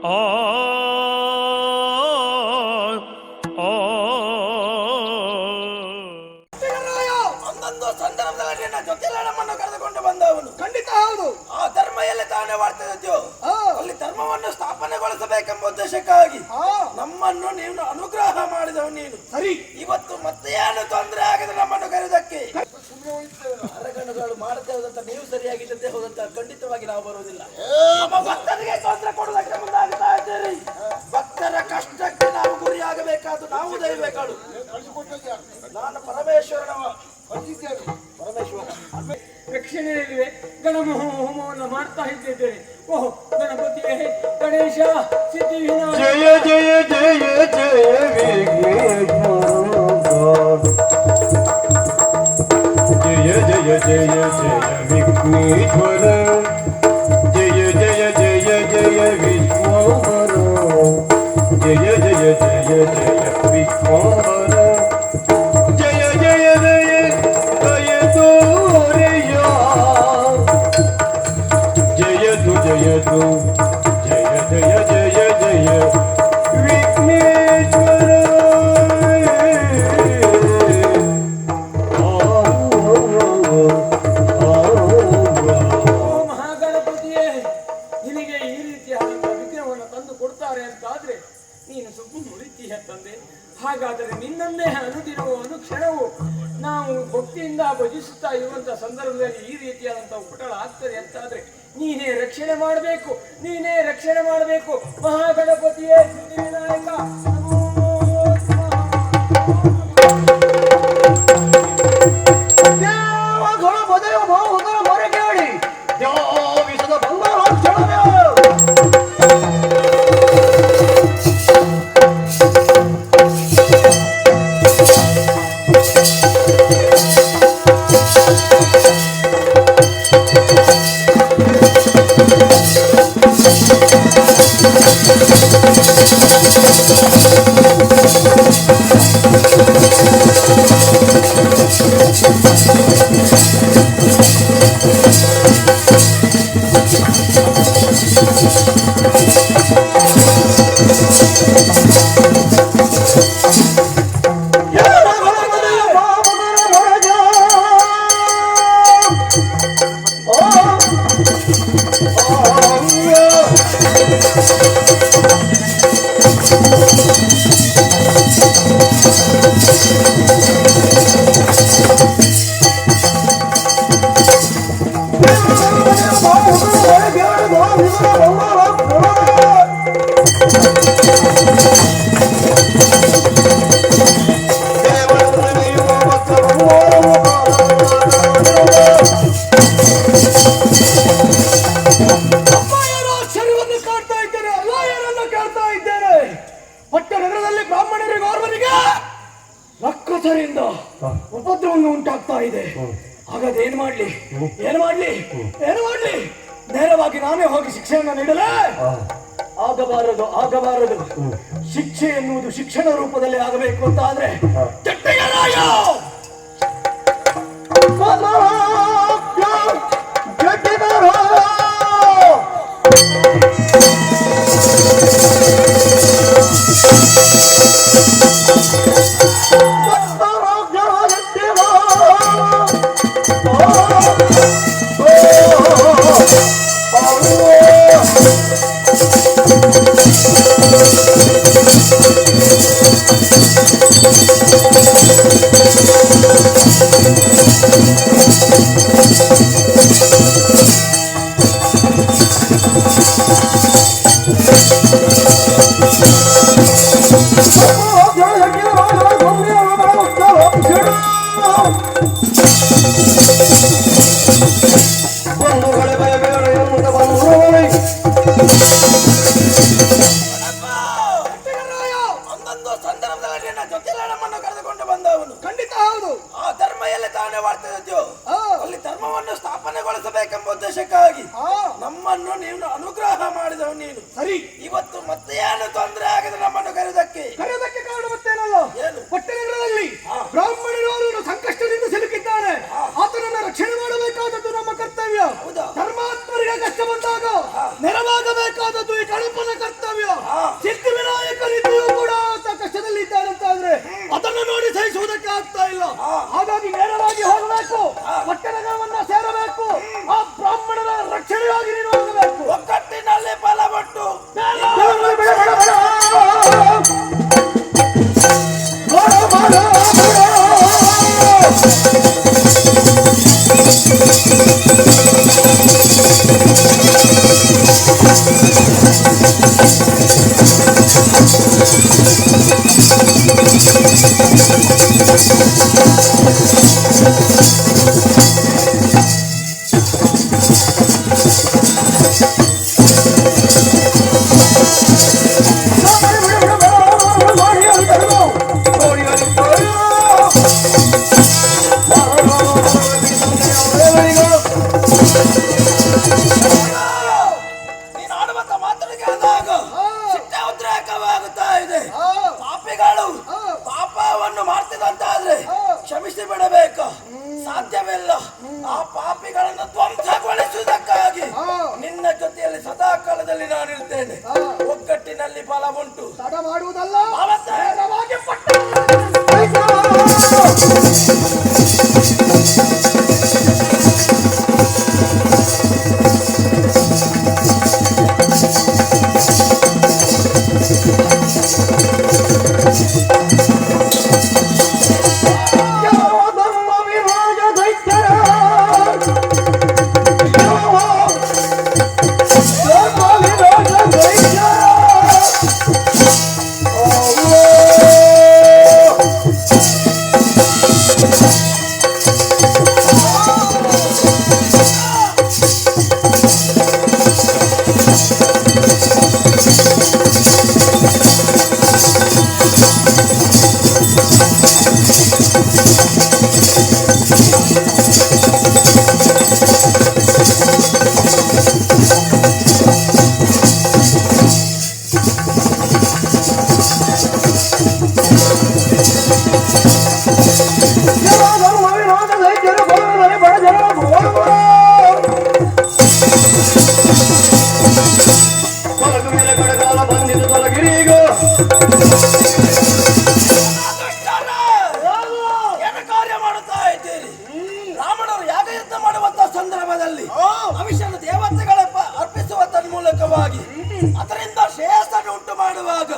ಆ ಒಂದೊಂದು ಸಂದರ್ಭದಲ್ಲಿ ಜೊತೆಲ್ಲ ನಮ್ಮನ್ನು ಕರೆದುಕೊಂಡು ಬಂದವನು. ಖಂಡಿತ ಹೌದು. ಆ ಧರ್ಮ ಎಲ್ಲಿ ತಾನೇ ಮಾಡ್ತಿದ್ದೋ ಅಲ್ಲಿ ಧರ್ಮವನ್ನು ಸ್ಥಾಪನೆಗೊಳಿಸಬೇಕೆಂಬ ಉದ್ದೇಶಕ್ಕಾಗಿ ನಮ್ಮನ್ನು ನೀನು ಅನುಗ್ರಹ ಮಾಡಿದವನು ನೀನು. ಸರಿ, ಇವತ್ತು ಮತ್ತೆ ಏನು ತೊಂದರೆ ಆಗಿದೆ ನಮ್ಮನ್ನು ಕರೆಯುವುದಕ್ಕೆ? ಅರಗಣಗಳು ಮಾಡುತ್ತೇವಂತ ನೀವು ಸರಿಯಾಗಿದ್ದಂತೆ ಹೋದಂತ ಖಂಡಿತವಾಗಿ ನಾವು ಬರುವುದಿಲ್ಲ. ನಮ್ಮ ಭಕ್ತರಿಗೆ ತೊಂದರೆ ಕೊಡುವುದಕ್ಕೆ ಮುಂದಾಗ್ತಾ ಇದ್ದೀರಿ. ಭಕ್ತರ ಕಷ್ಟಕ್ಕೆ ನಾವು ಗುರಿಯಾಗಬೇಕಾದ್ದು ನಾವು ದಯಬೇಕಾಡು. ನಾನು ಪರಮೇಶ್ವರನವ ಪರಮೇಶ್ವರ ರಕ್ಷಣೆಯಲ್ಲಿವೆ ಗಣಮೋಹ ಹೋಮವನ್ನು ಮಾಡ್ತಾ ಇದ್ದೇನೆ. ಓಹ್ ಗಣಪತಿಯೇ, ಗಣೇಶ, ಸಿದ್ಧಿ ವಿನಾಯಕ. ಜಯ ಜಯ ಜಯ ಜಯ ವಿಘ್ನೇಶ್ವರ, ಜಯ ಜಯ ಜಯ ಜಯ ವಿಘ್ನೇಶ್ವರ, ಜಯ ಜಯ ಜಯ ಜಯ ಜಯ ವಿಘ್ನೇಶ್ವರ, ಜಯ ಜಯ ಜಯ ಜಯ ದಯ ತೋರೆಯ, ಜಯತು ಜಯತು ಜಯ ಜಯ ಜಯ ಜಯ ವಿಘ್ನೇಶ್ವರ. ಮಹಾಗಣಪತಿಯೇ, ನಿನಗೆ ಈ ರೀತಿಯಾದ ವಿಗ್ರಹವನ್ನು ತಂದು ಕೊಡ್ತಾರೆ ಅಂತಾದ್ರೆ ನೀನು ಸುಮ್ಮನೆ ಉಳಿತೀಯ ತಂದೆ. ಹಾಗಾದರೆ ನಿನ್ನನ್ನೇ ಅನುದಿನವೂ ಅನುಕ್ಷಣವೂ ನಾವು ಭಕ್ತಿಯಿಂದ ಭಜಿಸುತ್ತಾ ಇರುವಂತ ಸಂದರ್ಭದಲ್ಲಿ ಈ ರೀತಿಯಾದಂತಹ ಉಪಟಳ ಆಗ್ತದೆ ಅಂತಾದ್ರೆ ನೀನೇ ರಕ್ಷಣೆ ಮಾಡಬೇಕು, ನೀನೇ ರಕ್ಷಣೆ ಮಾಡಬೇಕು. ಮಹಾಗಣಪತಿಯೇ, ಸಿದ್ಧಿವಿನಾಯಕ, ರಕ್ಕಸರಿಂದ ಉಪದ್ರವವನ್ನು ಉಂಟಾಗ್ತಾ ಇದೆ. ಹಾಗಾದ್ರೆ ಏನು ಮಾಡ್ಲಿ, ಏನು ಮಾಡ್ಲಿ, ಏನು ಮಾಡ್ಲಿ? ನೇರವಾಗಿ ನಾನೇ ಹೋಗಿ ಶಿಕ್ಷೆಯನ್ನು ನೀಡಲೇ? ಆಗಬಾರದು, ಆಗಬಾರದು. ಶಿಕ್ಷೆ ಎನ್ನುವುದು ಶಿಕ್ಷಣ ರೂಪದಲ್ಲಿ ಆಗಬೇಕು ಅಂತ ಆದ್ರೆ ಖಂಡಿತ ಹೌದು. ಆ ಧರ್ಮ ಎಲ್ಲಿ ತಾನೇ ಮಾಡ್ತಿದ್ದೋ ಅಲ್ಲಿ ಧರ್ಮವನ್ನು ಸ್ಥಾಪನೆಗೊಳಿಸಬೇಕೆಂಬ ಉದ್ದೇಶಕ್ಕಾಗಿ ನಮ್ಮನ್ನು ನೀನು ಅನುಗ್ರಹ ಮಾಡಿದವನು ನೀನು. ಸರಿ, ಇವತ್ತು ಮತ್ತೆ ಏನು ತೊಂದರೆ ಆಗಿದೆ ನಮ್ಮನ್ನು ಕರೆಯುವುದಕ್ಕೆ ಕಾರಣ ಮತ್ತೇನಲ್ಲ. ಪಟ್ಟಣಗಳಲ್ಲಿ ಬ್ರಾಹ್ಮಣರು ಸಂಕಷ್ಟದಿಂದ ಸಿಲುಕಿದ್ದಾರೆ. ಆತನನ್ನು ರಕ್ಷಣೆ ಮಾಡಬೇಕಾದದ್ದು ನಮ್ಮ ಕರ್ತವ್ಯ. ಧರ್ಮಾತ್ಮರಿಗೆ ಕಷ್ಟ ಬಂದಾಗ ನೆರವಾಗಬೇಕಾದದ್ದು ಈ ಕಳಪನ ಕರ್ತವ್ಯ. ಸಿದ್ಧಿವಿನಾಯಕರಿದ್ದರೂ ಕೂಡ ಆತ ಕಷ್ಟದಲ್ಲಿದ್ದಾರಂತಾದ್ರೆ ಅದನ್ನು ನೋಡಿ ಸಹಿಸುವುದಕ್ಕೆ ಆಗ್ತಾ ಇಲ್ಲ. ಹಾಗಾಗಿ ನೇರವಾಗಿ ಹೋಗಬೇಕು, ಪಟ್ಟಣವನ್ನ ಸೇರಬೇಕು, ಆ ಬ್ರಾಹ್ಮಣರ ರಕ್ಷಣೆಯಾಗಿ ನೀನು ಹೋಗಬೇಕು. ಒಕ್ಕಟ್ಟಿನಲ್ಲಿ ಬಲಪಟ್ಟು ಕ್ಷಮಿಸಿ ಬಿಡಬೇಕು, ಸಾಧ್ಯವಿಲ್ಲ. ಆ ಪಾಪಿಗಳನ್ನು ಧ್ವಂಸಗೊಳಿಸುವುದಕ್ಕಾಗಿ ನಿನ್ನ ಜೊತೆಯಲ್ಲಿ ಸದಾ ಕಾಲದಲ್ಲಿ ನಾನಿರ್ತೇನೆ. ಒಗ್ಗಟ್ಟಿನಲ್ಲಿ ಬಲ ಉಂಟು, ತಡ ಮಾಡುವುದಲ್ಲ. ಅದರಿಂದ ಶ್ರೇಯಸ್ಸನ್ನು ಉಂಟು ಮಾಡುವಾಗ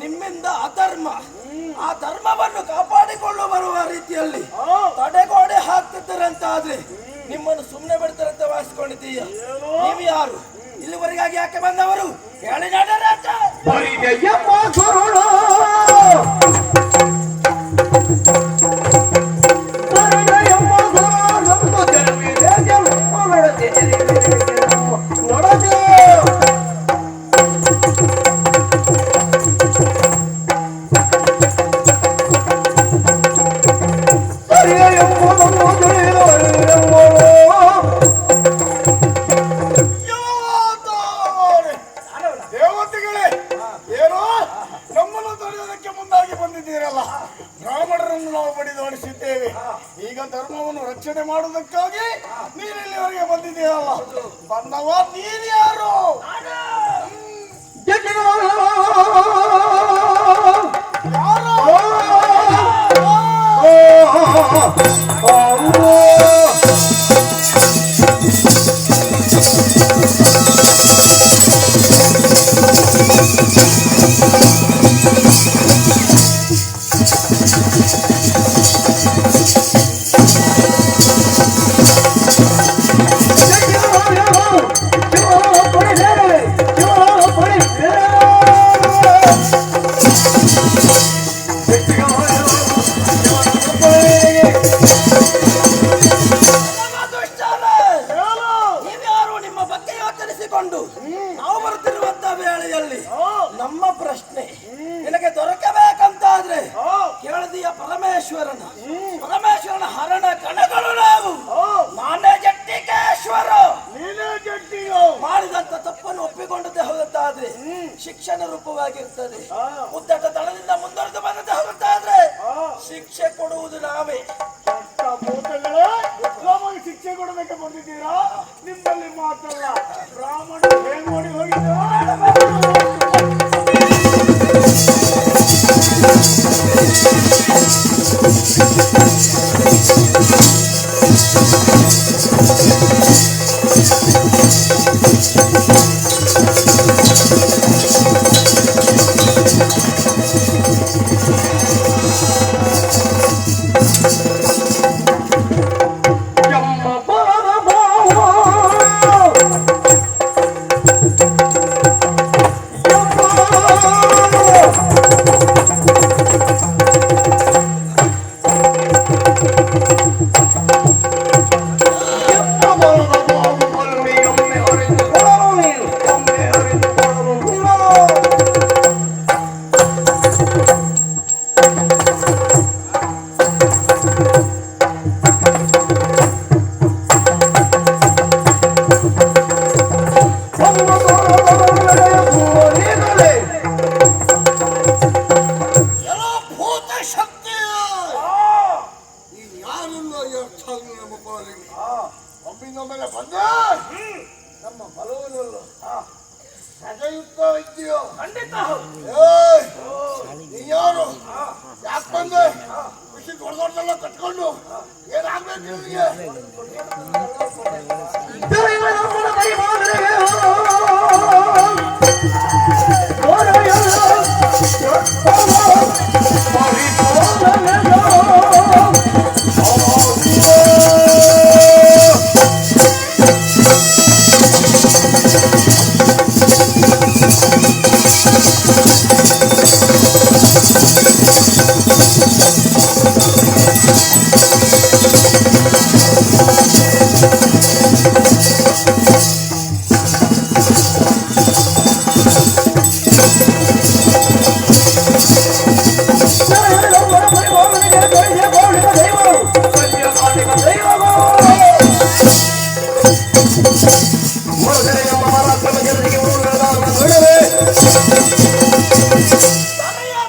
ನಿಮ್ಮಿಂದ ಅಧರ್ಮ, ಆ ಧರ್ಮವನ್ನು ಕಾಪಾಡಿಕೊಂಡು ಬರುವ ರೀತಿಯಲ್ಲಿ ತಡೆಗೋಡೆ ಹಾಕ್ತಿದ್ದರಂತಾದ್ರೆ ನಿಮ್ಮನ್ನು ಸುಮ್ಮನೆ ಬಿಡ್ತಾರಂತ ಭಾವಿಸ್ಕೊಂಡಿದ್ದೀಯ. ನೀವು ಯಾರು? ಇಲ್ಲಿವರೆಗಾಗಿ ಯಾಕೆ ಬಂದವರು? ಹೇಳಿ ನಡರೆ ಅಂತ. ಬ್ರಾಹ್ಮಣರನ್ನು ನಾವು ಬಡಿದೋಡಿಸಿದ್ದೇವೆ. ಈಗ ಧರ್ಮವನ್ನು ರಕ್ಷಣೆ ಮಾಡುವುದಕ್ಕಾಗಿ ನೀನು ಇಲ್ಲಿವರೆಗೆ ಬಂದಿದ್ದೀರಲ್ಲ, ಬಂದವ ನೀನು ಯಾರು? ನಾವು ಬರುತ್ತಿರುವಂತಹ ವೇಳೆಯಲ್ಲಿ ನಮ್ಮ ಪ್ರಶ್ನೆ ನಿನಗೆ ದೊರಕಬೇಕಂತಾದ್ರೆ ಕೇಳದಿಯ ಪರಮೇಶ್ವರನ ಹರಣ ಕಣಗಳು ನಾವು. ನಾನೇ ಜಟ್ಟಿಕೇಶ್ವರ, ಮಾಡಿದಂತ ತಪ್ಪನ್ನು ಒಪ್ಪಿಕೊಂಡದ್ದೇ ಹೋಗುತ್ತಾದ್ರೆ ಶಿಕ್ಷಣ ರೂಪವಾಗಿರ್ತದೆ. ಉದ್ದಟ ತಳದಿಂದ ಮುಂದುವರೆದು ಬಂದದ್ದೇ ಹೋಗುತ್ತಾದ್ರೆ ಶಿಕ್ಷೆ ಕೊಡುವುದು ನಾವೇ. ಶಿಕ್ಷೆ ಕೊಡಬೇಕು ಬಂದಿದ್ದೀರಾ? ನಿಮ್ಮಲ್ಲಿ ಮಾತಲ್ಲ, ಬ್ರಾಹ್ಮಣ ಹೇಗೆ ಮಾಡಿ ಹೋಗಿದ್ದೀರಾ?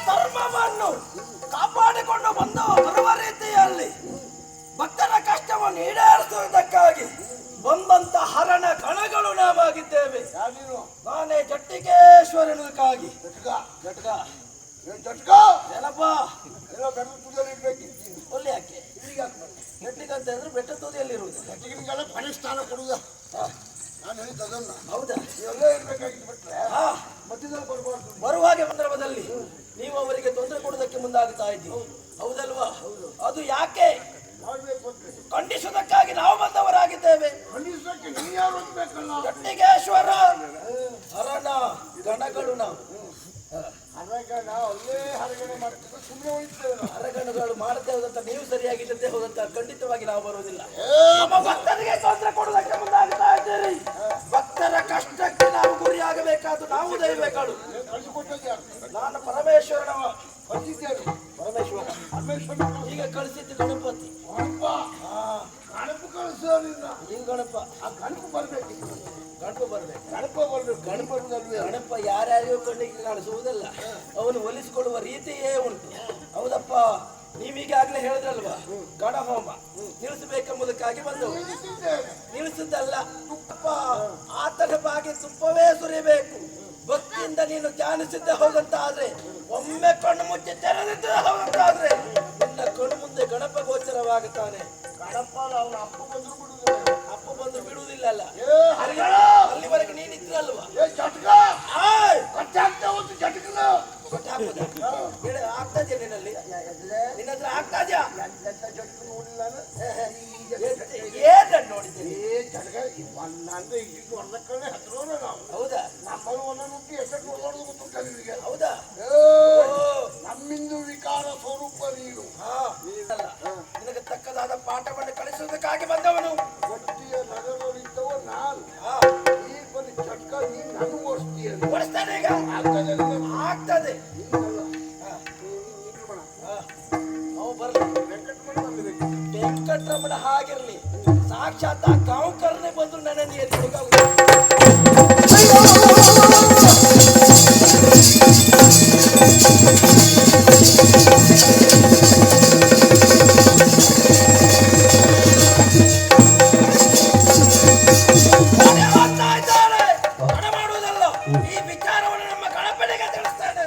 ಧರ್ಮವನ್ನು ಕಾಪಾಡಿಕೊಂಡು ಬರುವ ರೀತಿಯಲ್ಲಿ ಭಕ್ತರ ಕಷ್ಟವನ್ನು ಈಡೇರಿಸುವುದಕ್ಕಾಗಿ ಬಂದಂತ ಹರಣ ಕಣಗಳು ನಾವಾಗಿದ್ದೇವೆ. ನಾನೇ ಜಟ್ಟಿಗೇಶ್ವರನಿಗಾಗಿ ಒಳ್ಳೆ ಯಾಕೆ ಜಟ್ಟಿಗಂತ ಅಂದ್ರೆ ಬೆಟ್ಟ ತುದಿಯಲ್ಲಿರುವುದು ಸ್ಥಾನ ಕೊಡುದ ಹೌದಾ? ಬರುವಾಗೆ ಸಂದರ್ಭದಲ್ಲಿ ನೀವು ಅವರಿಗೆ ತೊಂದರೆ ಕೊಡುವುದಕ್ಕೆ ಮುಂದಾಗ್ತಾ ಇದ್ದೀವಿ, ಹೌದಲ್ವಾ? ಅದು ಯಾಕೆ ಖಂಡಿಸುವುದಕ್ಕಾಗಿ ನಾವು ಬಂದವರಾಗಿದ್ದೇವೆ. ಜಟ್ಟಿಗೇಶ್ವರ ಹರಣ ಗಣಗಳು ನಾವು ಹರಗಣಗಳು ಮಾಡುತ್ತೇವಂತ ನೀವು ಸರಿಯಾಗಿದ್ದಂತೆ ಹೋದಂತ ಖಂಡಿತವಾಗಿ ನಾವು ಬರುವುದಿಲ್ಲ. ನಮ್ಮ ಭಕ್ತರಿಗೆ ತೊಂದರೆ ಕೊಡುವುದಕ್ಕೆ ಮುಂದಾಗ್ತಾ ಇದ್ದೀರಿ. ಭಕ್ತರ ಕಷ್ಟಕ್ಕೆ ನಾವು ಗುರಿಯಾಗಬೇಕಾದ್ದು ನಾವು ದಯಬೇಕಾಡು. ನಾನು ಪರಮೇಶ್ವರನವ ಪರಮೇಶ್ವರ ಈಗ ಕಳಿಸಿದ್ದು ಗಣಪತಿ. ನೀವು ಗಣಪ ಗಣಪ ಯಾರ್ಯಾರಿಗೂ ಕಣ್ಣಿಗೆ ಕಾಣಿಸುವುದಲ್ಲ, ಅವನು ಒಲಿಸಿಕೊಳ್ಳುವ ರೀತಿಯೇ ಉಂಟು. ಹೌದಪ್ಪ, ನೀವೀಗಾಗ್ಲೇ ಹೇಳಿದ್ರಲ್ವಾ ಗಣಹೋಮ ನಿಲ್ಲಿಸಬೇಕೆಂಬುದಕ್ಕಾಗಿ ಬಂದವು. ನಿಲ್ಲಿಸಿದ್ದಲ್ಲ, ತುಪ್ಪ ಆತನ ಬಾಗಿ ತುಪ್ಪವೇ ಸುರಿಬೇಕು. ಭಕ್ತಿಯಿಂದ ನೀನು ಧ್ಯಾನಿಸಿದ್ದೆ ಹೋದಂತಾದ್ರೆ, ಒಮ್ಮೆ ಕಣ್ಣು ಮುಚ್ಚಿ ತೆರೆದಿದ್ದೆ ಹೋದಂತಾದ್ರೆ ನಿನ್ನ ಕಣ್ಣು ಮುಂದೆ ಗಣಪ ಗೋಚರವಾಗುತ್ತಾನೆ. ಗಣಪ ಅವನ ಅಪ್ಪ ಬಂದು ಬಿಡುವುದಿಲ್ಲಲ್ಲ, ಅಲ್ಲಿವರೆಗೆ ನೀನಿದ್ರಲ್ವಾ? ಆಗ್ತದೆ ನಿನ್ನಲ್ಲಿ, ನಿನ್ನ ಹತ್ರ ಆಗ್ತದ್ಯಾ? ಏನ್ ನೋಡಿದ್ದೇನೆ? ಹೌದಾ? ಹೌದಾ? ನಮ್ಮಿಂದು ವಿಕಾರ ಸ್ವರೂಪ ನೀನು. ನಿನಗೆ ತಕ್ಕದಾದ ಪಾಠವನ್ನು ಕಲಿಸುವುದಕ್ಕಾಗಿ ಬಂದವನು. ಗಟ್ಟಿಯ ನಗರದಲ್ಲಿದ್ದವ ನಾನು. ಈಗ ಬಂದು ಚಟ್ಕ ನೀನು ನನಗೆ ಓಡಿಸ್ತೀಯ. ಓಡಿಸ್ತಾನೆ ಈಗ ಆಗ್ತದೆ. ನಾವು ಬರ್ಲಿ ವೆಂಕಟರಮಣ ಹಾಗಿರ್ಲಿ, ಸಾಕ್ಷಾತ್ ಆ ಗಾಂವ್ಕರ್ನೇ ಬಂದ್ರು ನನ್ನನ್ನು ಎತ್ತಿಕೊಂಡು ಮಾಡುವುದಲ್ಲ. ಈ ವಿಚಾರವನ್ನು ನಮ್ಮ ಗಣಪನಿಗೆ ತಿಳಿಸ್ತಾನೆ.